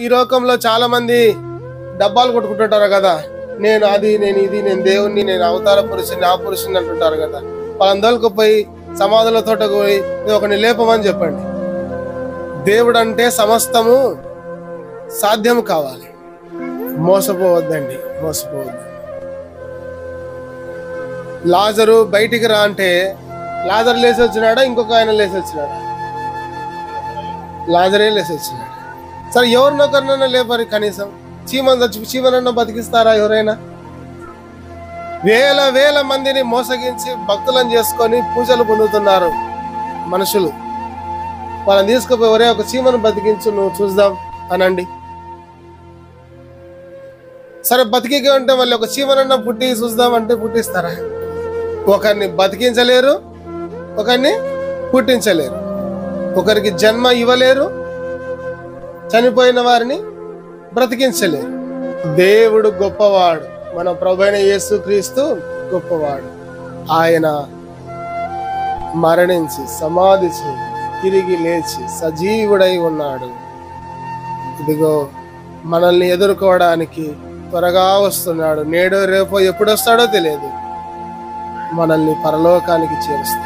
ఈ లోకంలో చాలా మంది డబ్బాలు కొట్టుకుంటుంటారు కదా, నేను అది, నేను ఇది, నేను దేవుణ్ణి, నేను అవతార పురుషుని, ఆ పురుషుని అంటుంటారు కదా. వాళ్ళందరికీ పోయి సమాధుల తోటకు పోయి ఒకరిని లేపమని చెప్పండి. దేవుడు అంటే సమస్తము సాధ్యం కావాలి. మోసపోవద్దండి, మోసపోవద్దండి. లాజరు బయటికి రా అంటే లాజరు లేచి వచ్చినాడా, ఇంకొక ఆయన లేచి వచ్చినాడా? లాజరే లేచి వచ్చినాడు. సరే, ఎవరినొకరినైనా లేపరి, కనీసం చీమనన్నా బతికిస్తారా ఎవరైనా? వేల వేల మందిని మోసగించి భక్తులను చేసుకొని పూజలు పొందుతున్నారు మనుషులు. వాళ్ళని తీసుకుపోయి ఒరే ఒక చీమను బతికించు, నువ్వు చూద్దాం అనండి. సరే, బతికిగా ఉంటే మళ్ళీ ఒక చీమనన్నా పుట్టి చూద్దామంటే పుట్టిస్తారా? ఒకరిని బతికించలేరు, ఒకరిని పుట్టించలేరు, ఒకరికి జన్మ ఇవ్వలేరు, చనిపోయిన వారిని బ్రతికించలేరు. దేవుడు గొప్పవాడు, మన ప్రభువైన యేసుక్రీస్తు గొప్పవాడు. ఆయన మరణించి సమాధి చేసి తిరిగి లేచి సజీవుడై ఉన్నాడు. ఇదిగో మనల్ని ఎదుర్కోవడానికి త్వరగా వస్తున్నాడు. నేడో రేపో ఎప్పుడు వస్తాడో తెలియదు, మనల్ని పరలోకానికి చేరుస్తాడు.